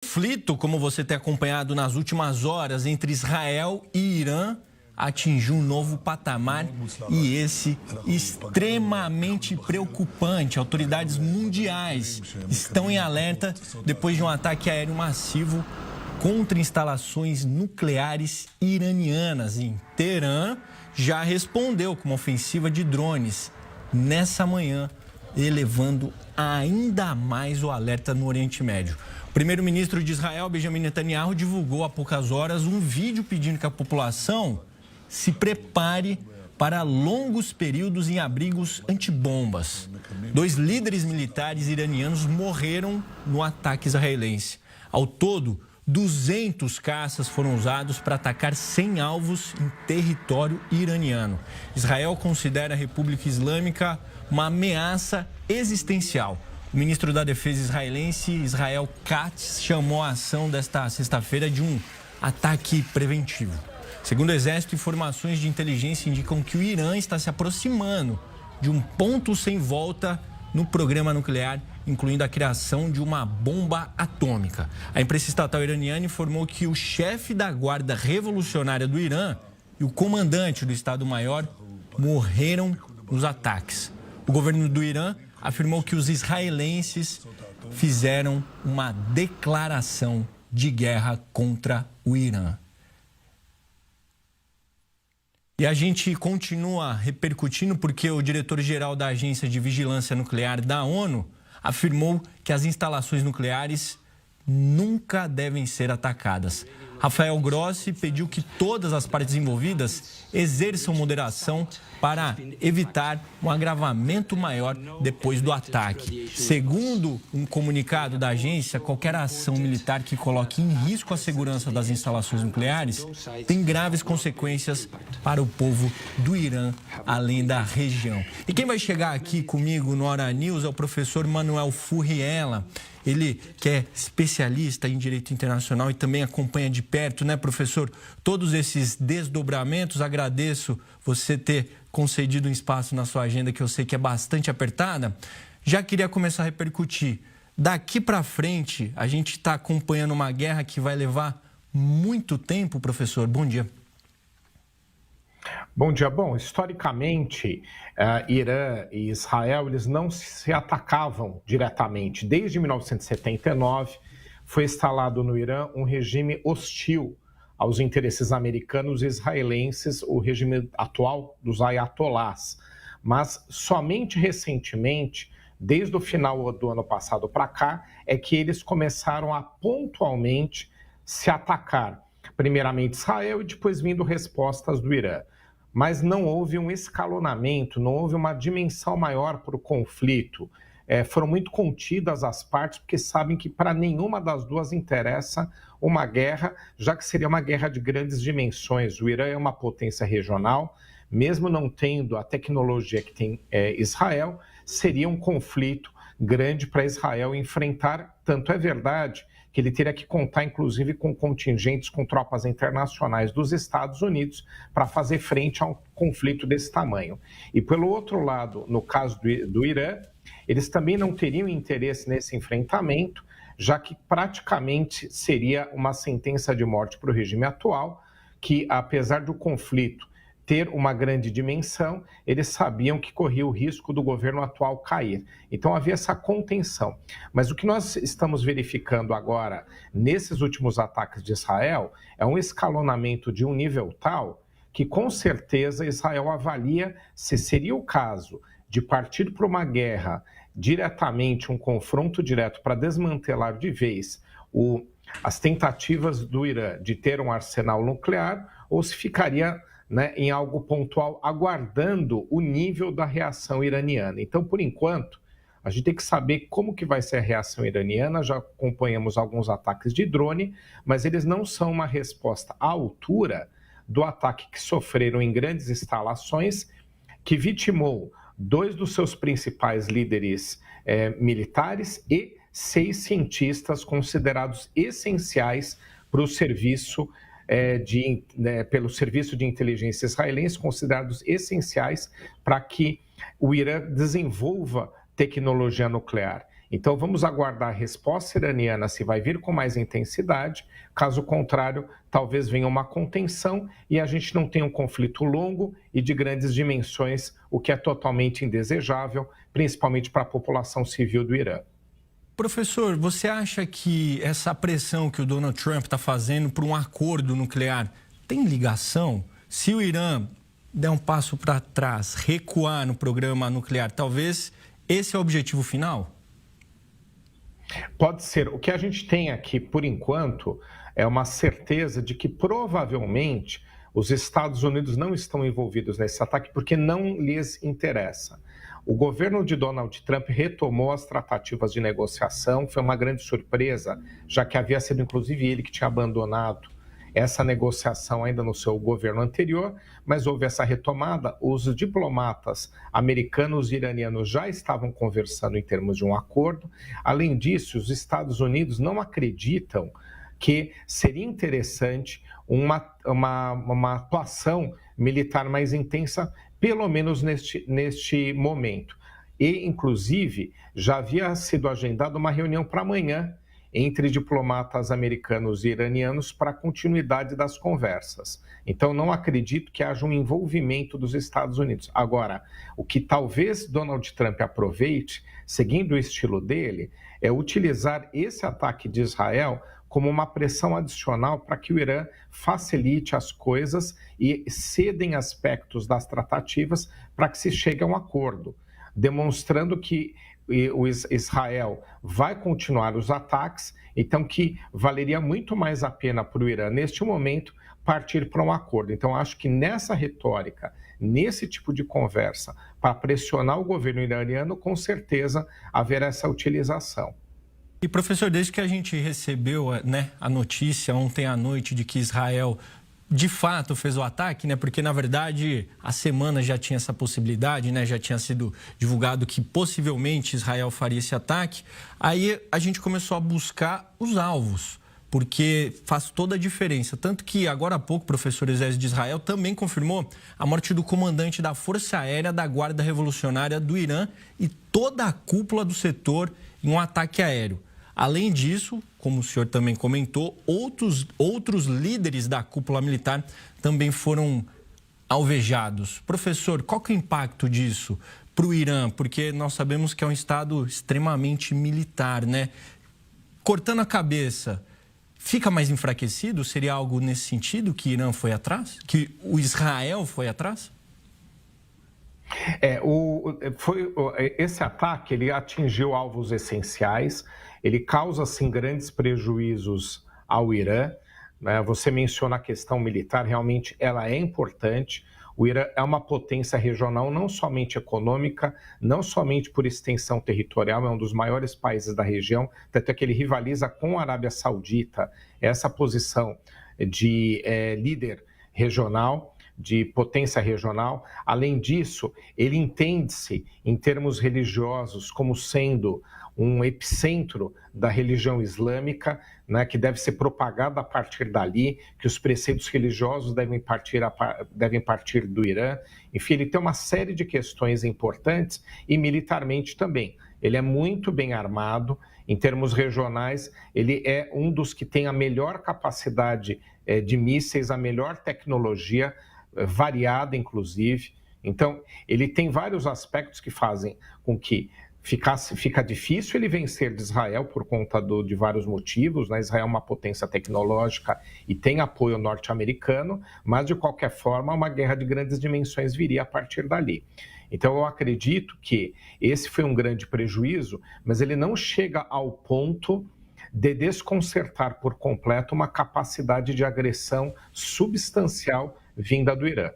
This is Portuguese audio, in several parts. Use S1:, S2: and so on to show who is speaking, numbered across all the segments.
S1: Conflito, como você tem acompanhado nas últimas horas, entre Israel e Irã atingiu um novo patamar e esse extremamente preocupante. Autoridades mundiais estão em alerta depois de um ataque aéreo massivo contra instalações nucleares iranianas. E Teherã já respondeu com uma ofensiva de drones nessa manhã, elevando ainda mais o alerta no Oriente Médio. O primeiro-ministro de Israel, Benjamin Netanyahu, divulgou há poucas horas um vídeo pedindo que a população se prepare para longos períodos em abrigos antibombas. 2 líderes militares iranianos morreram no ataque israelense. Ao todo, 200 caças foram usados para atacar 100 alvos em território iraniano. Israel considera a República Islâmica uma ameaça existencial. O ministro da Defesa israelense, Israel Katz, chamou a ação desta sexta-feira de um ataque preventivo. Segundo o Exército, informações de inteligência indicam que o Irã está se aproximando de um ponto sem volta no programa nuclear, incluindo a criação de uma bomba atômica. A imprensa estatal iraniana informou que o chefe da Guarda Revolucionária do Irã e o comandante do Estado-Maior morreram nos ataques. O governo do Irã afirmou que os israelenses fizeram uma declaração de guerra contra o Irã. E a gente continua repercutindo porque o diretor-geral da Agência de Vigilância Nuclear da ONU afirmou que as instalações nucleares nunca devem ser atacadas. Rafael Grossi pediu que todas as partes envolvidas exerçam moderação para evitar um agravamento maior depois do ataque. Segundo um comunicado da agência, qualquer ação militar que coloque em risco a segurança das instalações nucleares tem graves consequências para o povo do Irã, além da região. E quem vai chegar aqui comigo no Hora News é o professor Manuel Furriela. Ele que é especialista em direito internacional e também acompanha de perto, né, professor, todos esses desdobramentos. Agradeço você ter concedido um espaço na sua agenda, que eu sei que é bastante apertada. Já queria começar a repercutir. Daqui para frente, a gente está acompanhando uma guerra que vai levar muito tempo, professor. Bom dia.
S2: Bom dia. Bom, historicamente, Irã e Israel, eles não se atacavam diretamente. Desde 1979, foi instalado no Irã um regime hostil aos interesses americanos e israelenses, o regime atual dos ayatolás. Mas somente recentemente, desde o final do ano passado para cá, é que eles começaram a pontualmente se atacar. Primeiramente Israel e depois vindo respostas do Irã. Mas não houve um escalonamento, não houve uma dimensão maior para o conflito. Foram muito contidas as partes, porque sabem que para nenhuma das duas interessa uma guerra, já que seria uma guerra de grandes dimensões. O Irã é uma potência regional, mesmo não tendo a tecnologia que tem Israel, seria um conflito grande para Israel enfrentar. Tanto é verdade que ele teria que contar, inclusive, com contingentes, com tropas internacionais dos Estados Unidos para fazer frente a um conflito desse tamanho. E, pelo outro lado, no caso do Irã, eles também não teriam interesse nesse enfrentamento, já que praticamente seria uma sentença de morte para o regime atual, que, apesar do conflito ter uma grande dimensão, eles sabiam que corria o risco do governo atual cair. Então havia essa contenção. Mas o que nós estamos verificando agora, nesses últimos ataques de Israel, é um escalonamento de um nível tal que, com certeza, Israel avalia se seria o caso de partir para uma guerra diretamente, um confronto direto para desmantelar de vez as tentativas do Irã de ter um arsenal nuclear, ou se ficaria em algo pontual, aguardando o nível da reação iraniana. Então, por enquanto, a gente tem que saber como que vai ser a reação iraniana. Já acompanhamos alguns ataques de drone, mas eles não são uma resposta à altura do ataque que sofreram em grandes instalações, que vitimou 2 dos seus principais líderes militares e 6 cientistas considerados essenciais para o serviço pelo Serviço de Inteligência Israelense, considerados essenciais para que o Irã desenvolva tecnologia nuclear. Então vamos aguardar a resposta iraniana se vai vir com mais intensidade. Caso contrário, talvez venha uma contenção e a gente não tenha um conflito longo e de grandes dimensões, o que é totalmente indesejável, principalmente para a população civil do Irã.
S1: Professor, você acha que essa pressão que o Donald Trump está fazendo para um acordo nuclear tem ligação? Se o Irã der um passo para trás, recuar no programa nuclear, talvez esse é o objetivo final?
S2: Pode ser. O que a gente tem aqui, por enquanto, é uma certeza de que provavelmente os Estados Unidos não estão envolvidos nesse ataque porque não lhes interessa. O governo de Donald Trump retomou as tratativas de negociação, foi uma grande surpresa, já que havia sido inclusive ele que tinha abandonado essa negociação ainda no seu governo anterior, mas houve essa retomada. Os diplomatas americanos e iranianos já estavam conversando em termos de um acordo. Além disso, os Estados Unidos não acreditam que seria interessante uma atuação militar mais intensa, pelo menos neste momento. E, inclusive, já havia sido agendada uma reunião para amanhã entre diplomatas americanos e iranianos para a continuidade das conversas. Então, não acredito que haja um envolvimento dos Estados Unidos. Agora, o que talvez Donald Trump aproveite, seguindo o estilo dele, é utilizar esse ataque de Israel como uma pressão adicional para que o Irã facilite as coisas e cedem aspectos das tratativas para que se chegue a um acordo, demonstrando que o Israel vai continuar os ataques, então que valeria muito mais a pena para o Irã, neste momento, partir para um acordo. Então, acho que nessa retórica, nesse tipo de conversa, para pressionar o governo iraniano, com certeza haverá essa utilização.
S1: E, professor, desde que a gente recebeu a notícia ontem à noite de que Israel de fato fez o ataque, porque na verdade a semana já tinha essa possibilidade, já tinha sido divulgado que possivelmente Israel faria esse ataque, aí a gente começou a buscar os alvos, porque faz toda a diferença. Tanto que agora há pouco o professor Exército de Israel também confirmou a morte do comandante da Força Aérea da Guarda Revolucionária do Irã e toda a cúpula do setor em um ataque aéreo. Além disso, como o senhor também comentou, outros líderes da cúpula militar também foram alvejados. Professor, qual que é o impacto disso para o Irã? Porque nós sabemos que é um estado extremamente militar, Cortando a cabeça, fica mais enfraquecido? Seria algo nesse sentido que o Irã foi atrás? Que o Israel foi atrás?
S2: Esse ataque ele atingiu alvos essenciais, ele causa sim, grandes prejuízos ao Irã. Você menciona a questão militar, realmente ela é importante. O Irã é uma potência regional, não somente econômica, não somente por extensão territorial, é um dos maiores países da região, até que ele rivaliza com a Arábia Saudita, essa posição de líder regional, de potência regional. Além disso, ele entende-se, em termos religiosos, como sendo um epicentro da religião islâmica, que deve ser propagada a partir dali, que os preceitos religiosos devem partir do Irã. Enfim, ele tem uma série de questões importantes e militarmente também. Ele é muito bem armado. Em termos regionais, ele é um dos que tem a melhor capacidade de mísseis, a melhor tecnologia, variada inclusive. Então, ele tem vários aspectos que fazem com que fica difícil ele vencer de Israel por conta de vários motivos. Israel é uma potência tecnológica e tem apoio norte-americano, mas de qualquer forma uma guerra de grandes dimensões viria a partir dali. Então eu acredito que esse foi um grande prejuízo, mas ele não chega ao ponto de desconcertar por completo uma capacidade de agressão substancial vinda do Irã.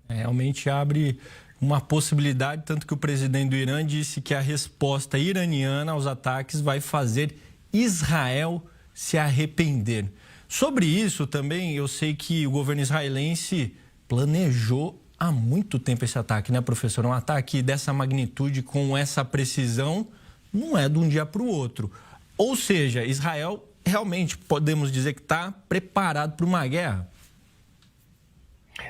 S1: Realmente abre uma possibilidade, tanto que o presidente do Irã disse que a resposta iraniana aos ataques vai fazer Israel se arrepender. Sobre isso também, eu sei que o governo israelense planejou há muito tempo esse ataque, professor? Um ataque dessa magnitude, com essa precisão, não é de um dia para o outro. Ou seja, Israel realmente podemos dizer que está preparado para uma guerra?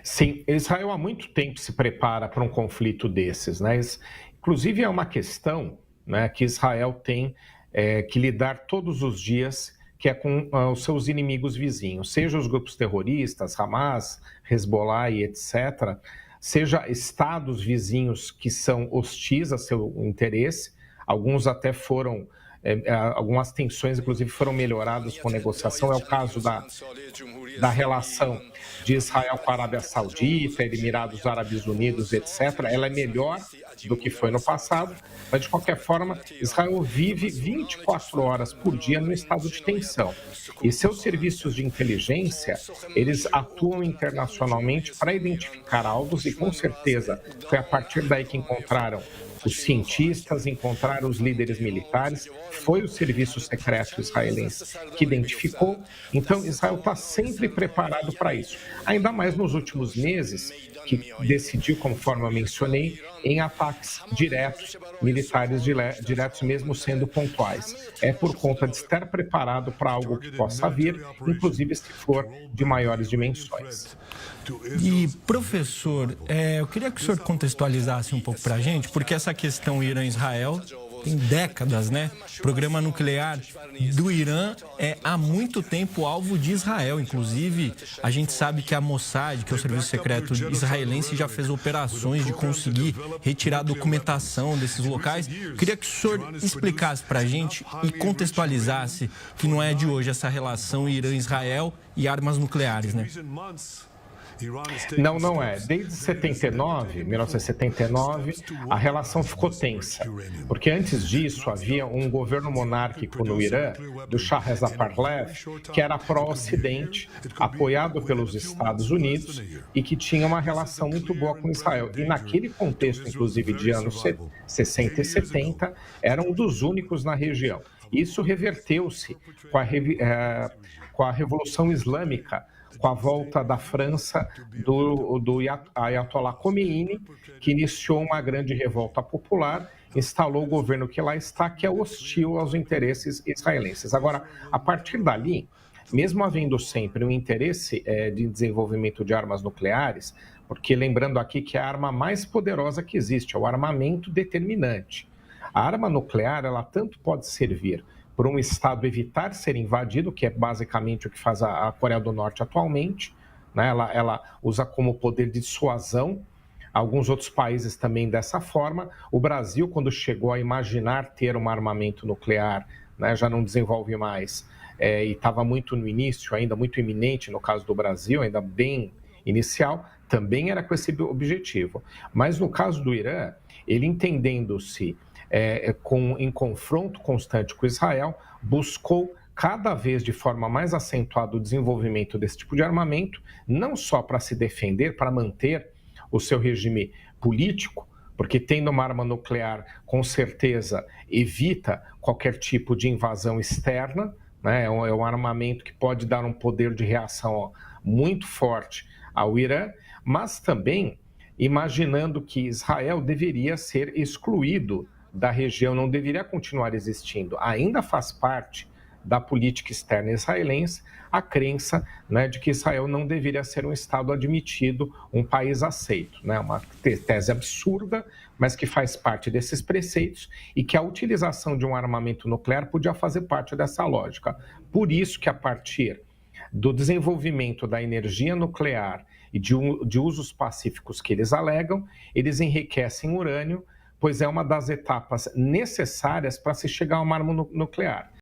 S2: Sim, Israel há muito tempo se prepara para um conflito desses, Inclusive é uma questão né, que Israel tem que lidar todos os dias, que é com os seus inimigos vizinhos, seja os grupos terroristas, Hamas, Hezbollah e etc., seja estados vizinhos que são hostis a seu interesse, alguns até foram, algumas tensões inclusive foram melhoradas com negociação, é o caso da relação de Israel com a Arábia Saudita, Emirados Árabes Unidos, etc., ela é melhor do que foi no passado, mas de qualquer forma, Israel vive 24 horas por dia no estado de tensão. E seus serviços de inteligência, eles atuam internacionalmente para identificar alvos e com certeza foi a partir daí que encontraram os cientistas, encontraram os líderes militares, foi o serviço secreto israelense que identificou. Então, Israel está sempre preparado para isso. Ainda mais nos últimos meses, que decidiu, conforme eu mencionei, em ataques diretos, militares diretos, mesmo sendo pontuais. É por conta de estar preparado para algo que possa vir, inclusive se for de maiores dimensões.
S1: E, professor, eu queria que o senhor contextualizasse um pouco para a gente, porque essa questão Irã-Israel tem décadas, né? O programa nuclear do Irã é há muito tempo alvo de Israel. Inclusive, a gente sabe que a Mossad, que é o serviço secreto israelense, já fez operações de conseguir retirar a documentação desses locais. Queria que o senhor explicasse para a gente e contextualizasse que não é de hoje essa relação Irã-Israel e armas nucleares, né?
S2: Não é. Desde 1979, a relação ficou tensa, porque antes disso havia um governo monárquico no Irã, do Shah Reza Pahlavi, que era pró-Ocidente, apoiado pelos Estados Unidos e que tinha uma relação muito boa com Israel. E naquele contexto, inclusive de anos 60 e 70, era um dos únicos na região. Isso reverteu-se com a Revolução Islâmica, com a volta da França do Ayatollah Khomeini, que iniciou uma grande revolta popular, instalou o governo que lá está, que é hostil aos interesses israelenses. Agora, a partir dali, mesmo havendo sempre um interesse de desenvolvimento de armas nucleares, porque lembrando aqui que é a arma mais poderosa que existe, é o armamento determinante. A arma nuclear, ela tanto pode servir por um Estado evitar ser invadido, que é basicamente o que faz a Coreia do Norte atualmente, né? Ela usa como poder de dissuasão, alguns outros países também dessa forma. O Brasil, quando chegou a imaginar ter um armamento nuclear, né, já não desenvolve mais, e estava muito no início, ainda muito iminente no caso do Brasil, ainda bem inicial, também era com esse objetivo. Mas no caso do Irã, ele entendendo-se em confronto constante com Israel, buscou cada vez de forma mais acentuada o desenvolvimento desse tipo de armamento, não só para se defender, para manter o seu regime político, porque tendo uma arma nuclear, com certeza, evita qualquer tipo de invasão externa, né? É um armamento que pode dar um poder de reação muito forte ao Irã, mas também imaginando que Israel deveria ser excluído da região, não deveria continuar existindo. Ainda faz parte da política externa israelense a crença, né, de que Israel não deveria ser um Estado admitido, um país aceito. Né? Uma tese absurda, mas que faz parte desses preceitos e que a utilização de um armamento nuclear podia fazer parte dessa lógica. Por isso que a partir do desenvolvimento da energia nuclear e de usos pacíficos que eles alegam, eles enriquecem urânio, pois é uma das etapas necessárias para se chegar a uma arma nuclear.